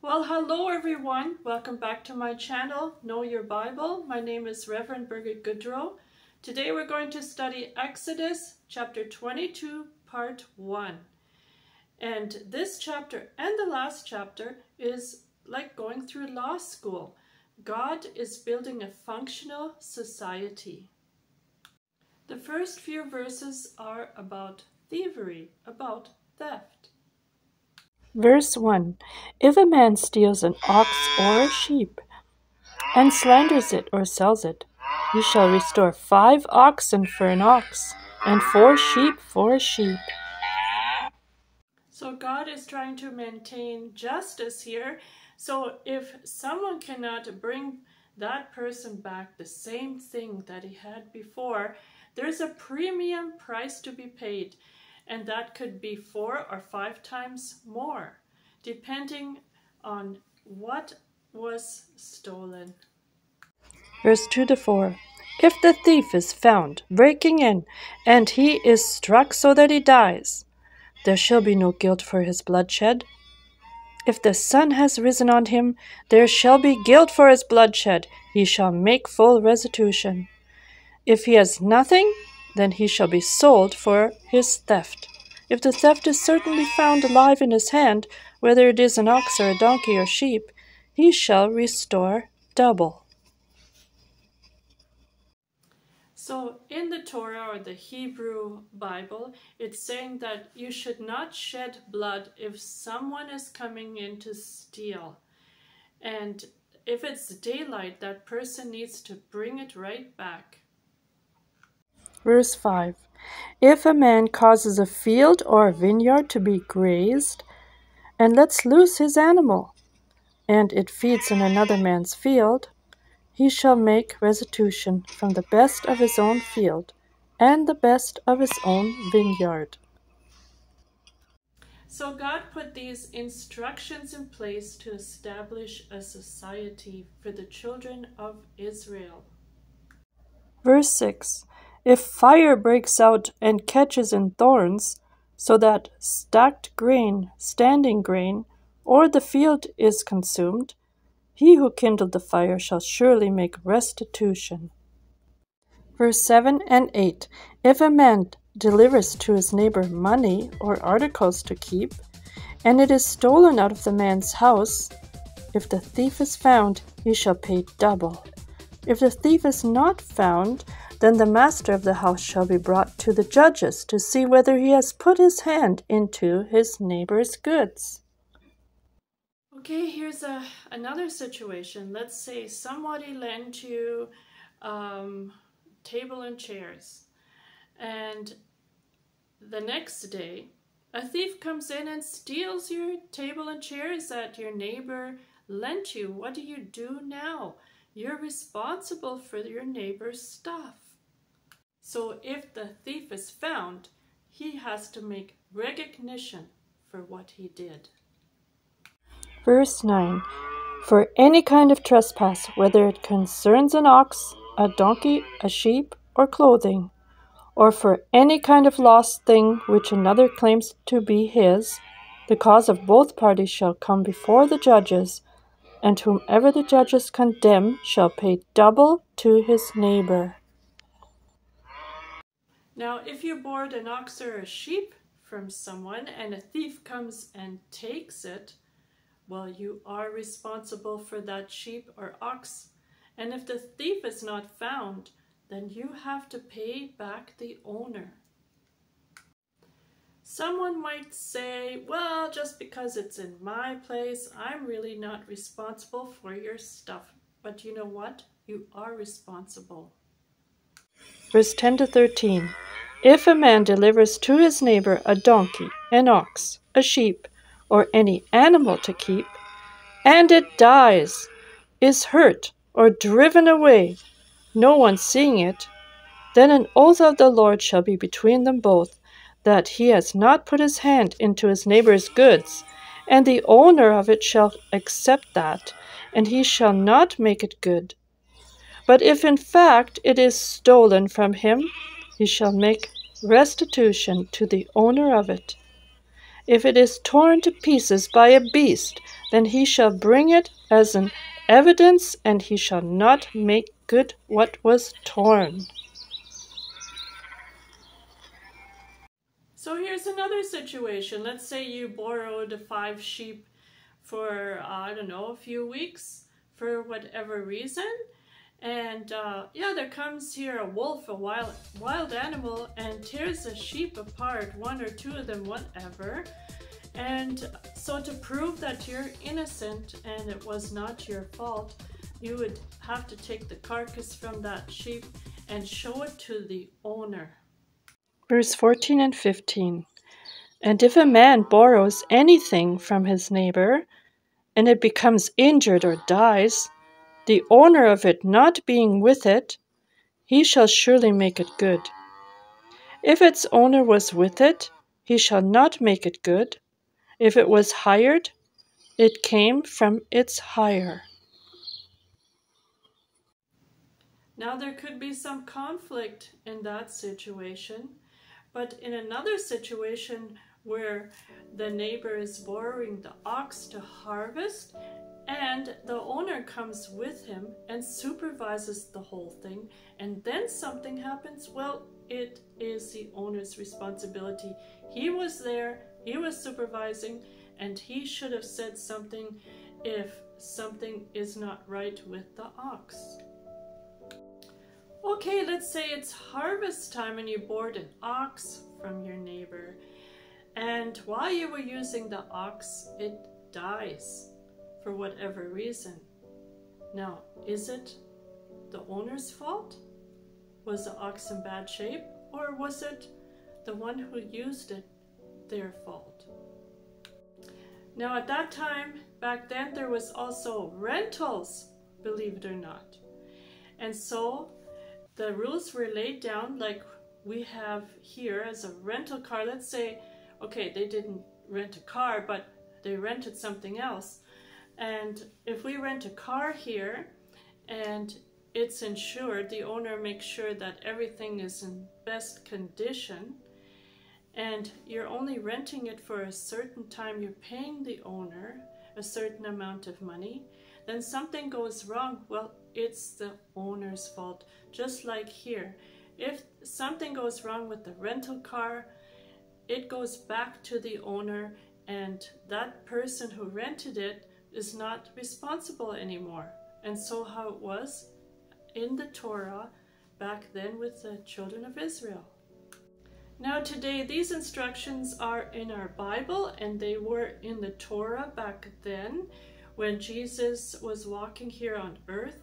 Well, hello everyone. Welcome back to my channel, Know Your Bible. My name is Reverend Birgit Gaudreau. Today we're going to study Exodus chapter 22, part 1. And this chapter and the last chapter is like going through law school. God is building a functional society. The first few verses are about thievery, about theft. Verse 1. If a man steals an ox or a sheep, and slanders it or sells it, he shall restore 5 oxen for an ox, and 4 sheep for a sheep. So God is trying to maintain justice here. So if someone cannot bring that person back the same thing that he had before, there's a premium price to be paid. And that could be 4 or 5 times more, depending on what was stolen. Verse 2-4. If the thief is found breaking in, and he is struck so that he dies, there shall be no guilt for his bloodshed. If the sun has risen on him, there shall be guilt for his bloodshed. He shall make full restitution. If he has nothing, then he shall be sold for his theft. If the theft is certainly found alive in his hand, whether it is an ox or a donkey or sheep, he shall restore double. So in the Torah or the Hebrew Bible, it's saying that you should not shed blood if someone is coming in to steal. And if it's daylight, that person needs to bring it right back. Verse 5. If a man causes a field or a vineyard to be grazed, and lets loose his animal, and it feeds in another man's field, he shall make restitution from the best of his own field, and the best of his own vineyard. So God put these instructions in place to establish a society for the children of Israel. Verse 6. If fire breaks out and catches in thorns, so that stacked grain, standing grain, or the field is consumed, he who kindled the fire shall surely make restitution. Verse 7 and 8. If a man delivers to his neighbor money or articles to keep, and it is stolen out of the man's house, if the thief is found, he shall pay double. If the thief is not found, then the master of the house shall be brought to the judges to see whether he has put his hand into his neighbor's goods. Okay, here's another situation. Let's say somebody lent you table and chairs, and the next day a thief comes in and steals your table and chairs that your neighbor lent you. What do you do now? You're responsible for your neighbor's stuff. So if the thief is found, he has to make recognition for what he did. Verse 9. For any kind of trespass, whether it concerns an ox, a donkey, a sheep, or clothing, or for any kind of lost thing which another claims to be his, the cause of both parties shall come before the judges, and whomever the judges condemn shall pay double to his neighbor. Now, if you borrowed an ox or a sheep from someone and a thief comes and takes it, well, you are responsible for that sheep or ox. And if the thief is not found, then you have to pay back the owner. Someone might say, well, just because it's in my place, I'm really not responsible for your stuff. But you know what? You are responsible. Verse 10-13. If a man delivers to his neighbor a donkey, an ox, a sheep, or any animal to keep, and it dies, is hurt, or driven away, no one seeing it, then an oath of the Lord shall be between them both, that he has not put his hand into his neighbor's goods, and the owner of it shall accept that, and he shall not make it good. But if in fact it is stolen from him, he shall make restitution to the owner of it. If it is torn to pieces by a beast, then he shall bring it as an evidence, and he shall not make good what was torn. So here's another situation. Let's say you borrowed 5 sheep for, I don't know, a few weeks for whatever reason. And yeah, there comes here a wolf, a wild animal, and tears a sheep apart, 1 or 2 of them, whatever. And so to prove that you're innocent and it was not your fault, you would have to take the carcass from that sheep and show it to the owner. Verse 14 and 15. And if a man borrows anything from his neighbor, and it becomes injured or dies, the owner of it not being with it, he shall surely make it good. If its owner was with it, he shall not make it good. If it was hired, it came from its hire. Now there could be some conflict in that situation, but in another situation where the neighbor is borrowing the ox to harvest and the owner comes with him and supervises the whole thing, and then something happens, well, it is the owner's responsibility. He was there, he was supervising, and he should have said something if something is not right with the ox. Okay, let's say it's harvest time and you borrowed an ox from your neighbor, and while you were using the ox, it dies for whatever reason. Now, is it the owner's fault? Was the ox in bad shape, or was it the one who used it their fault? Now at that time, back then, there was also rentals, believe it or not. And so the rules were laid down like we have here as a rental car. Let's say, okay, they didn't rent a car, but they rented something else. And if we rent a car here and it's insured, the owner makes sure that everything is in best condition, and you're only renting it for a certain time, you're paying the owner a certain amount of money, then something goes wrong, well, it's the owner's fault. Just like here, if something goes wrong with the rental car, it goes back to the owner, and that person who rented it is not responsible anymore. And so how it was in the Torah back then with the children of Israel. Now today, these instructions are in our Bible, and they were in the Torah back then when Jesus was walking here on earth.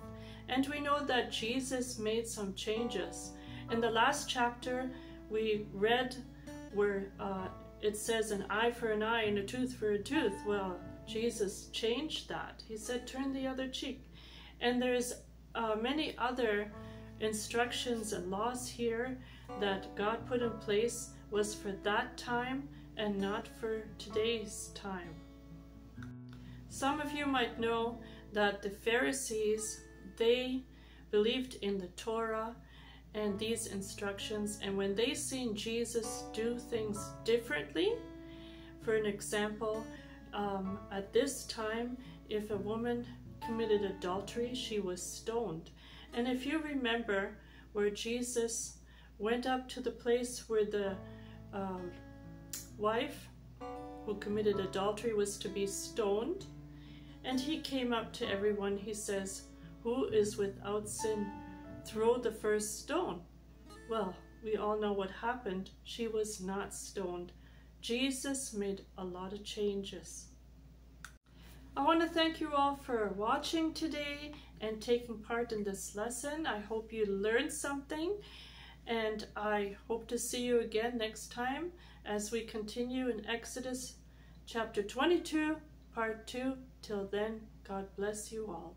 And we know that Jesus made some changes. In the last chapter, we read where it says an eye for an eye and a tooth for a tooth. Well, Jesus changed that. He said, turn the other cheek. And there's many other instructions and laws here that God put in place was for that time and not for today's time. Some of you might know that the Pharisees, they believed in the Torah and these instructions, and when they seen Jesus do things differently, for an example, at this time, if a woman committed adultery, she was stoned. And if you remember where Jesus went up to the place where the wife who committed adultery was to be stoned, and he came up to everyone, he says, who is without sin, throw the first stone. Well, we all know what happened. She was not stoned. Jesus made a lot of changes. I want to thank you all for watching today and taking part in this lesson. I hope you learned something, and I hope to see you again next time as we continue in Exodus chapter 22, part 2. Till then, God bless you all.